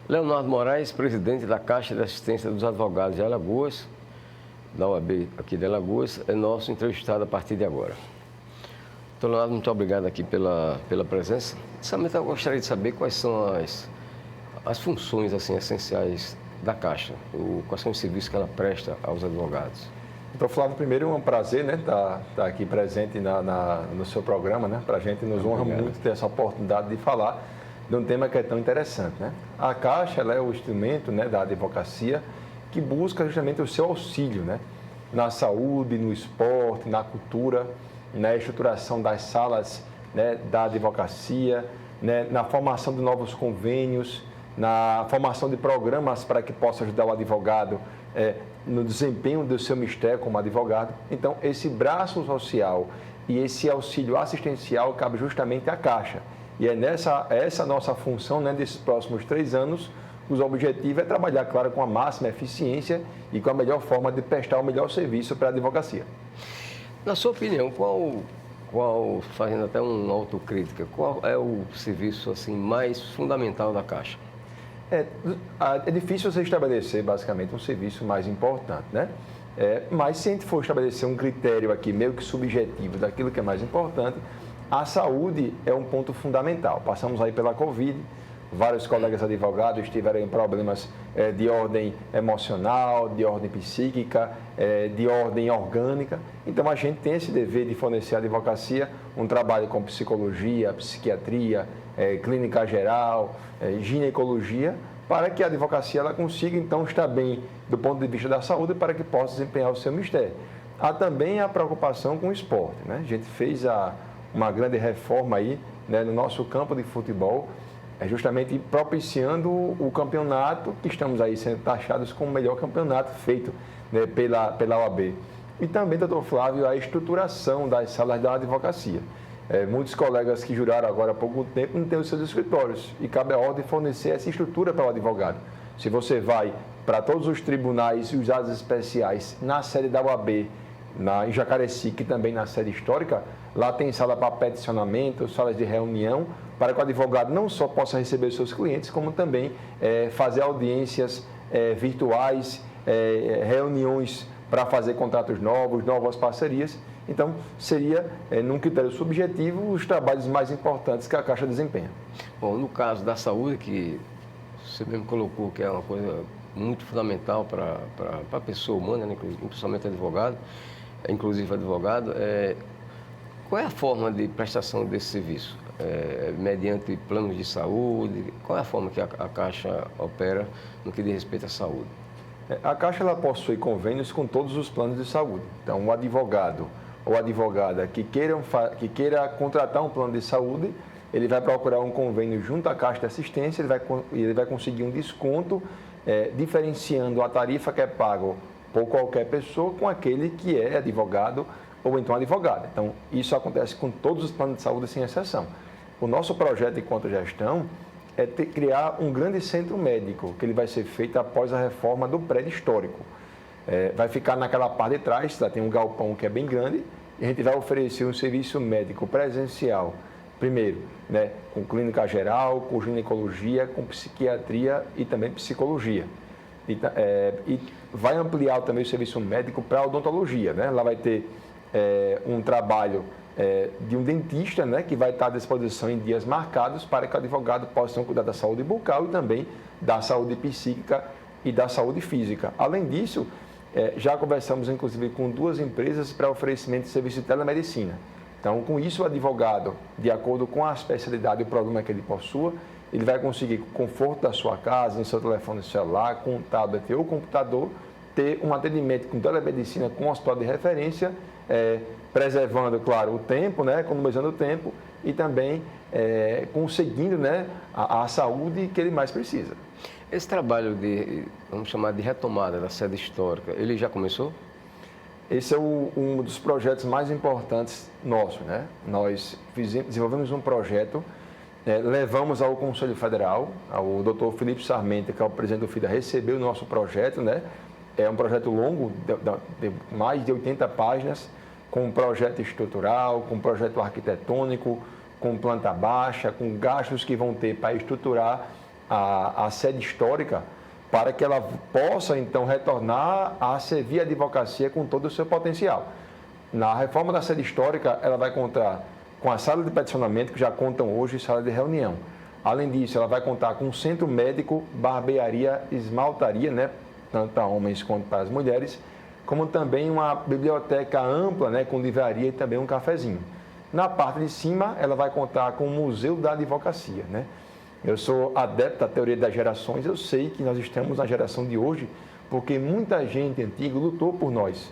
Leonardo Moraes, presidente da Caixa de Assistência dos Advogados de Alagoas, da OAB aqui de Alagoas, é nosso entrevistado a partir de agora. Então, Leonardo, muito obrigado aqui pela presença. Inicialmente, eu gostaria de saber quais são as funções assim, essenciais da Caixa, quais são os serviços que ela presta aos advogados. Então, Flávio, primeiro é um prazer, né, estar aqui presente no seu programa, né? Para a gente nos honra muito ter essa oportunidade de falar de um tema que é tão interessante, né? A Caixa, ela é o instrumento, né, da advocacia que busca justamente o seu auxílio, né, na saúde, no esporte, na cultura, na estruturação das salas, né, da advocacia, né, na formação de novos convênios, na formação de programas para que possa ajudar o advogado no desempenho do seu mistério como advogado. Então, esse braço social e esse auxílio assistencial cabe justamente à Caixa. E é essa nossa função, né, desses próximos 3 anos. O objetivo é trabalhar, claro, com a máxima eficiência e com a melhor forma de prestar o melhor serviço para a advocacia. Na sua opinião, fazendo até uma autocrítica, qual é o serviço assim, mais fundamental da Caixa? É difícil você estabelecer, basicamente, um serviço mais importante, né? Mas se a gente for estabelecer um critério aqui meio que subjetivo daquilo que é mais importante, a saúde é um ponto fundamental. Passamos aí pela Covid, vários colegas advogados tiveram problemas de ordem emocional, de ordem psíquica, de ordem orgânica. Então, a gente tem esse dever de fornecer à advocacia um trabalho com psicologia, psiquiatria, clínica geral, ginecologia, para que a advocacia ela consiga, então, estar bem do ponto de vista da saúde para que possa desempenhar o seu mistério. Há também a preocupação com o esporte, né? A gente fez uma grande reforma aí, né, no nosso campo de futebol, justamente propiciando o campeonato, que estamos aí sendo taxados como o melhor campeonato feito, né, pela OAB. E também, doutor Flávio, a estruturação das salas da advocacia. Muitos colegas que juraram agora há pouco tempo não têm os seus escritórios e cabe a ordem fornecer essa estrutura para o advogado. Se você vai para todos os tribunais e os atos especiais na sede da OAB, em Jacarecica e também na sede histórica, lá tem sala para peticionamento, salas de reunião, para que o advogado não só possa receber os seus clientes, como também fazer audiências virtuais, reuniões para fazer contratos novos, novas parcerias. Então, seria, num critério subjetivo, os trabalhos mais importantes que a Caixa desempenha. Bom, no caso da saúde, que você mesmo colocou que é uma coisa muito fundamental para a pessoa humana, né, principalmente advogado, inclusive advogado, qual é a forma de prestação desse serviço? Mediante planos de saúde? Qual é a forma que a Caixa opera no que diz respeito à saúde? A Caixa ela possui convênios com todos os planos de saúde. Então, o advogado ou advogada que queira contratar um plano de saúde, ele vai procurar um convênio junto à Caixa de Assistência, ele vai conseguir um desconto diferenciando a tarifa que é pago por qualquer pessoa com aquele que é advogado ou então advogada. Então, isso acontece com todos os planos de saúde sem exceção. O nosso projeto enquanto gestão é criar um grande centro médico, que ele vai ser feito após a reforma do prédio histórico. Vai ficar naquela parte de trás, lá tem um galpão que é bem grande, e a gente vai oferecer um serviço médico presencial, primeiro, né, com clínica geral, com ginecologia, com psiquiatria e também psicologia. E vai ampliar também o serviço médico para odontologia, né? Lá vai ter um trabalho de um dentista, né, que vai estar à disposição em dias marcados para que o advogado possa cuidar da saúde bucal e também da saúde psíquica e da saúde física. Além disso, já conversamos inclusive com 2 empresas para oferecimento de serviço de telemedicina. Então, com isso, o advogado, de acordo com a especialidade e o problema que ele possua, ele vai conseguir, com o conforto da sua casa, no seu telefone celular, com um tablet ou computador, ter um atendimento com telemedicina com um hospital de referência, preservando, claro, o tempo, né, economizando o tempo e também conseguindo, né, a saúde que ele mais precisa. Esse trabalho vamos chamar de retomada da sede histórica, ele já começou? Esse é um dos projetos mais importantes nossos, né? Nós desenvolvemos um projeto, levamos ao Conselho Federal, o doutor Felipe Sarmento, que é o presidente do FIDA, recebeu o nosso projeto, né? É um projeto longo, de mais de 80 páginas, com um projeto estrutural, com um projeto arquitetônico, com planta baixa, com gastos que vão ter para estruturar a sede histórica para que ela possa, então, retornar a servir a advocacia com todo o seu potencial. Na reforma da sede histórica, ela vai contar com a sala de peticionamento, que já contam hoje, sala de reunião. Além disso, ela vai contar com um centro médico, barbearia, esmaltaria, né, tanto para homens quanto para as mulheres, como também uma biblioteca ampla, né, com livraria e também um cafezinho. Na parte de cima, ela vai contar com o Museu da Advocacia, né? Eu sou adepto da teoria das gerações, eu sei que nós estamos na geração de hoje porque muita gente antiga lutou por nós.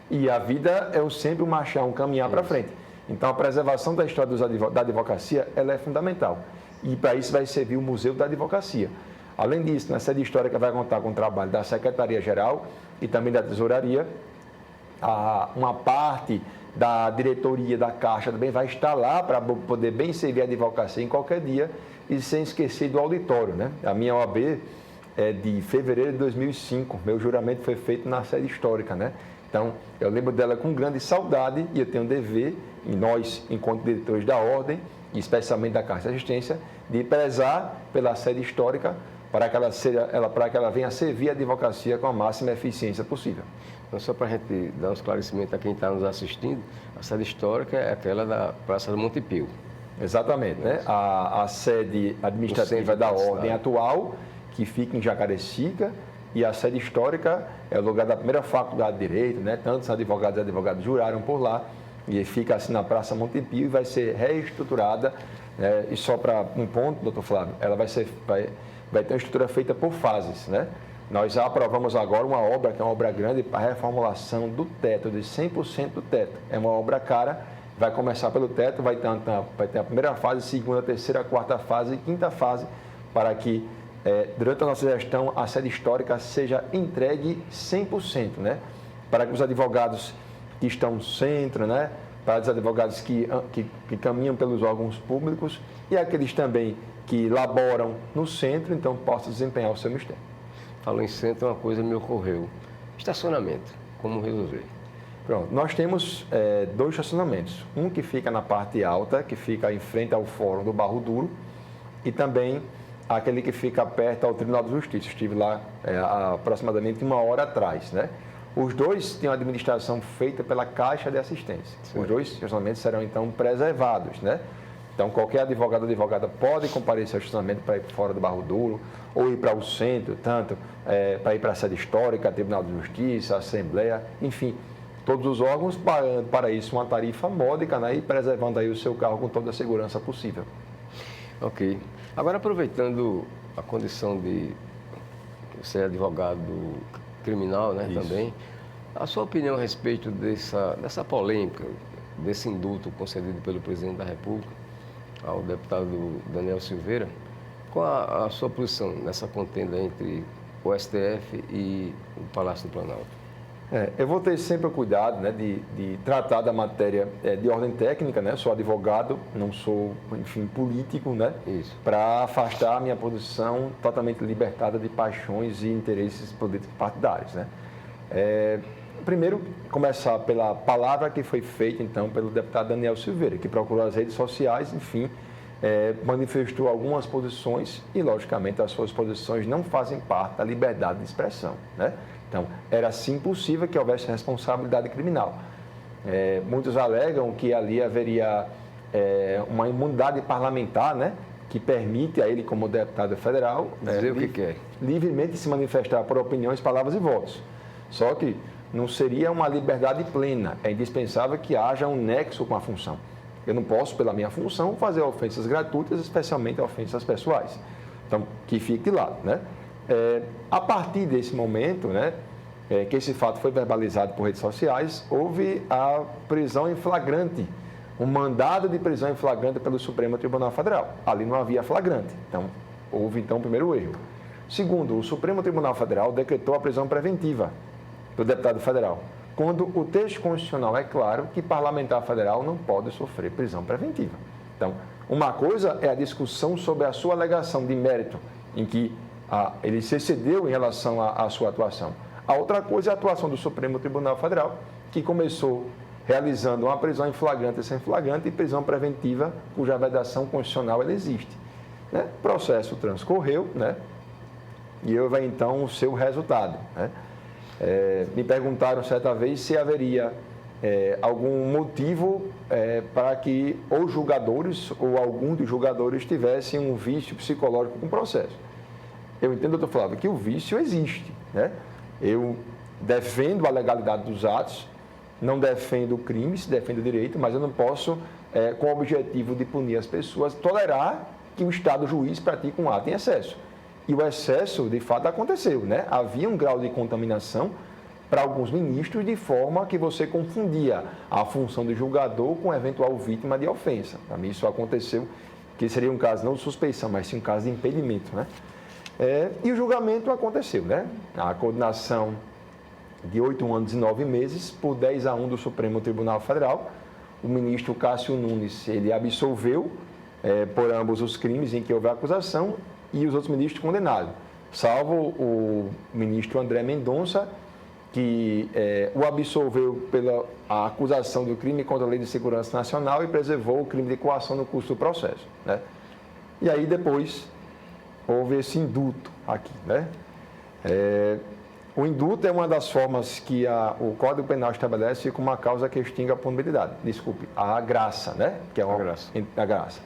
E a vida é sempre um marchar, um caminhar para frente. Então, a preservação da história da advocacia, ela é fundamental. E para isso vai servir o Museu da Advocacia. Além disso, na sede histórica vai contar com o trabalho da Secretaria-Geral e também da Tesouraria. Uma parte da diretoria da Caixa também vai estar lá para poder bem servir a advocacia em qualquer dia e sem esquecer do auditório, né? A minha OAB é de fevereiro de 2005, meu juramento foi feito na sede histórica, né? Então, eu lembro dela com grande saudade e eu tenho um dever, e nós, enquanto diretores da Ordem, e especialmente da Caixa de Assistência, de prezar pela sede histórica para que ela venha a servir a advocacia com a máxima eficiência possível. Então, só para a gente dar um esclarecimento a quem está nos assistindo, a sede histórica é aquela da Praça do Montepio. Exatamente, né? A sede administrativa da Ordem atual, que fica em Jacarecica, e a sede histórica é o lugar da primeira faculdade de Direito, né? Tantos advogados e advogadas juraram por lá, e fica assim na Praça Montepio e vai ser reestruturada. E só para um ponto, doutor Flávio, ela vai ter uma estrutura feita por fases, né? Nós já aprovamos agora uma obra, que é uma obra grande, para a reformulação do teto, de 100% do teto. É uma obra cara, vai começar pelo teto, vai ter a primeira fase, segunda, terceira, quarta fase e quinta fase, para que, durante a nossa gestão, a sede histórica seja entregue 100%, né? Para que os advogados que estão no centro, né? Para os advogados que caminham pelos órgãos públicos e aqueles também que laboram no centro, então possam desempenhar o seu mistério. Falou em centro, uma coisa me ocorreu. Estacionamento, como resolver? Pronto, nós temos 2 estacionamentos. Um que fica na parte alta, que fica em frente ao Fórum do Barro Duro, e também aquele que fica perto ao Tribunal de Justiça. Estive lá aproximadamente 1 hora atrás, né? Os 2 têm uma administração feita pela Caixa de Assistência. Sim. Os 2 estacionamentos serão, então, preservados, né? Então, qualquer advogado ou advogada pode comparecer ao estacionamento para ir fora do Barro Duro, ou ir para o centro, tanto para ir para a sede histórica, Tribunal de Justiça, Assembleia, enfim, todos os órgãos pagando para isso uma tarifa módica, né, e preservando aí o seu carro com toda a segurança possível. Ok. Agora, aproveitando a condição de ser advogado criminal, né, também, a sua opinião a respeito dessa polêmica, desse indulto concedido pelo presidente da República ao deputado Daniel Silveira, qual a sua posição nessa contenda entre o STF e o Palácio do Planalto? Eu vou ter sempre o cuidado, né, de tratar da matéria de ordem técnica, né? Sou advogado, não sou, enfim, político, né? Para afastar a minha posição totalmente libertada de paixões e interesses políticos partidários, né? Primeiro, começar pela palavra que foi feita, então, pelo deputado Daniel Silveira, que procurou as redes sociais, enfim, manifestou algumas posições e, logicamente, as suas posições não fazem parte da liberdade de expressão, né? Então, era sim possível que houvesse responsabilidade criminal. Muitos alegam que ali haveria uma imunidade parlamentar, né, que permite a ele, como deputado federal, dizer o que quer, livremente se manifestar por opiniões, palavras e votos. Só que não seria uma liberdade plena. É indispensável que haja um nexo com a função. Eu não posso, pela minha função, fazer ofensas gratuitas, especialmente ofensas pessoais. Então, que fique lá, né? A partir desse momento, né, que esse fato foi verbalizado por redes sociais, houve a prisão em flagrante, um mandado de prisão em flagrante pelo Supremo Tribunal Federal. Ali não havia flagrante. Então, houve, então, o primeiro erro. Segundo, o Supremo Tribunal Federal decretou a prisão preventiva do deputado federal, quando o texto constitucional é claro que parlamentar federal não pode sofrer prisão preventiva. Então, uma coisa é a discussão sobre a sua alegação de mérito, em que ele se excedeu em relação à sua atuação. A outra coisa é a atuação do Supremo Tribunal Federal, que começou realizando uma prisão em flagrante e sem flagrante e prisão preventiva, cuja vedação constitucional ela existe. Né? O processo transcorreu, né? E houve então o seu resultado. Né? Me perguntaram certa vez se haveria algum motivo para que os julgadores ou algum dos julgadores tivessem um vício psicológico com o processo. Eu entendo, doutor Flávio, que o vício existe. Né? Eu defendo a legalidade dos atos, não defendo crimes, defendo o direito, mas eu não posso, com o objetivo de punir as pessoas, tolerar que o Estado juiz pratique um ato em excesso. E o excesso, de fato, aconteceu. Né? Havia um grau de contaminação para alguns ministros, de forma que você confundia a função do julgador com eventual vítima de ofensa. Para mim, isso aconteceu, que seria um caso não de suspeição, mas sim um caso de impedimento. Né? E o julgamento aconteceu. Né? A condenação de 8 anos e 9 meses por 10-1 do Supremo Tribunal Federal. O ministro Cássio Nunes, ele absolveu por ambos os crimes em que houve acusação e os outros ministros condenados, salvo o ministro André Mendonça, que o absolveu pela acusação do crime contra a Lei de Segurança Nacional e preservou o crime de coação no curso do processo. Né? E aí depois houve esse indulto aqui. Né? O indulto é uma das formas que o Código Penal estabelece como uma causa que extinga a punibilidade. Desculpe, a graça, né? Que é a graça.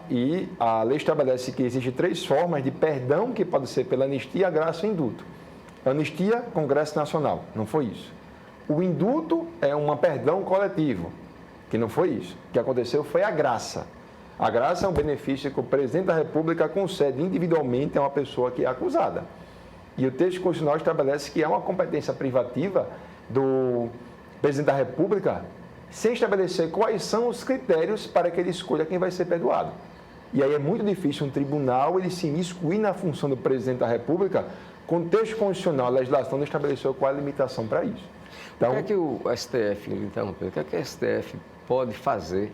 E a lei estabelece que existem 3 formas de perdão que pode ser pela anistia, a graça e o indulto. Anistia, Congresso Nacional, não foi isso. O indulto é um perdão coletivo, que não foi isso. O que aconteceu foi a graça. A graça é um benefício que o presidente da República concede individualmente a uma pessoa que é acusada. E o texto constitucional estabelece que é uma competência privativa do presidente da República sem estabelecer quais são os critérios para que ele escolha quem vai ser perdoado. E aí é muito difícil um tribunal ele se imiscuir na função do presidente da República, com o texto constitucional, a legislação não estabeleceu qual é a limitação para isso. Então, o que é que o STF, o que é que o STF pode fazer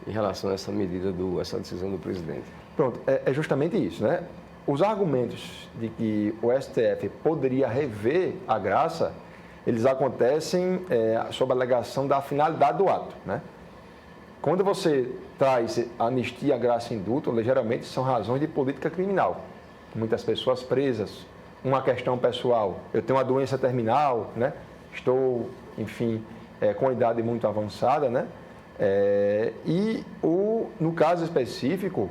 em relação a essa medida, essa decisão do presidente? Pronto, é justamente isso, né? Os argumentos de que o STF poderia rever a graça, eles acontecem sob a alegação da finalidade do ato, né? Quando você traz anistia, graça e indulto, geralmente são razões de política criminal. Muitas pessoas presas, uma questão pessoal, eu tenho uma doença terminal, né? Estou, enfim, com idade muito avançada, né? No caso específico,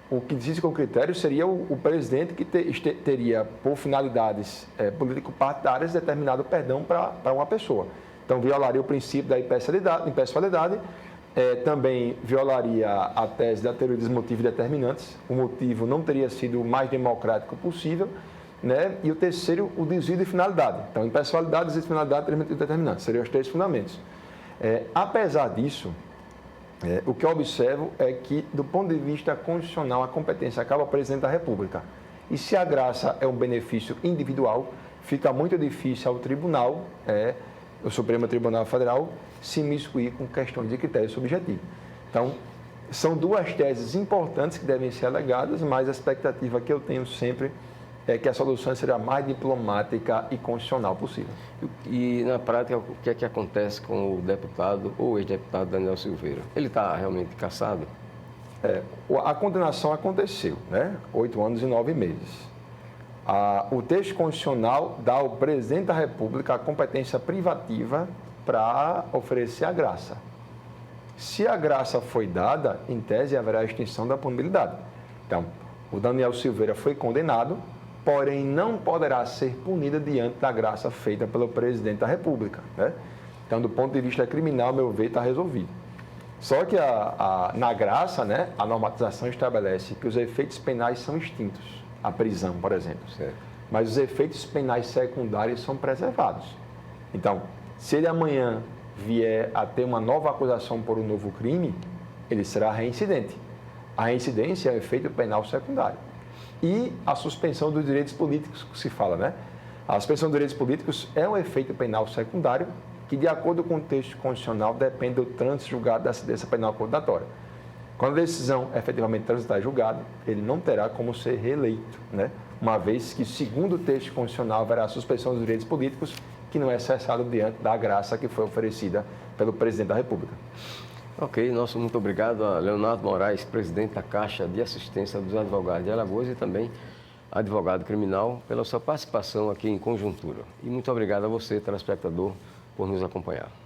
o que diz com critério seria o presidente que teria, por finalidades político-partidárias, determinado perdão para uma pessoa. Então, violaria o princípio da impessoalidade, também violaria a tese da teoria dos motivos determinantes, o motivo não teria sido o mais democrático possível, né? E o terceiro, o desvio de finalidade. Então, impessoalidade, desvio de finalidade, teoria dos motivos determinantes, seriam os 3 fundamentos. Apesar disso, o que eu observo é que, do ponto de vista constitucional, a competência acaba ao presidente da República. E se a graça é um benefício individual, fica muito difícil ao tribunal, o Supremo Tribunal Federal, se imiscuir com questões de critério subjetivo. Então, são 2 teses importantes que devem ser alegadas, mas a expectativa que eu tenho sempre é que a solução seja a mais diplomática e constitucional possível. E, na prática, o que é que acontece com o deputado ou ex-deputado Daniel Silveira? Ele está realmente cassado? A condenação aconteceu, né? 8 anos e 9 meses. O texto constitucional dá ao presidente da República a competência privativa para oferecer a graça. Se a graça foi dada, em tese haverá a extinção da punibilidade. Então, o Daniel Silveira foi condenado, porém não poderá ser punido diante da graça feita pelo presidente da República. Né? Então, do ponto de vista criminal, ao meu ver, está resolvido. Só que na graça, né, a normatização estabelece que os efeitos penais são extintos, a prisão, por exemplo. Certo. Mas os efeitos penais secundários são preservados. Então, se ele amanhã vier a ter uma nova acusação por um novo crime, ele será reincidente. A reincidência é um efeito penal secundário. E a suspensão dos direitos políticos, que se fala, né? A suspensão dos direitos políticos é um efeito penal secundário que, de acordo com o texto constitucional, depende do trânsito julgado da sentença penal condenatória. Quando a decisão efetivamente transitar julgado, ele não terá como ser reeleito, né? Uma vez que, segundo o texto constitucional, haverá a suspensão dos direitos políticos, que não é cessado diante da graça que foi oferecida pelo presidente da República. Ok, nosso muito obrigado a Leonardo Moraes, presidente da Caixa de Assistência dos Advogados de Alagoas e também advogado criminal, pela sua participação aqui em Conjuntura. E muito obrigado a você, telespectador, por nos acompanhar.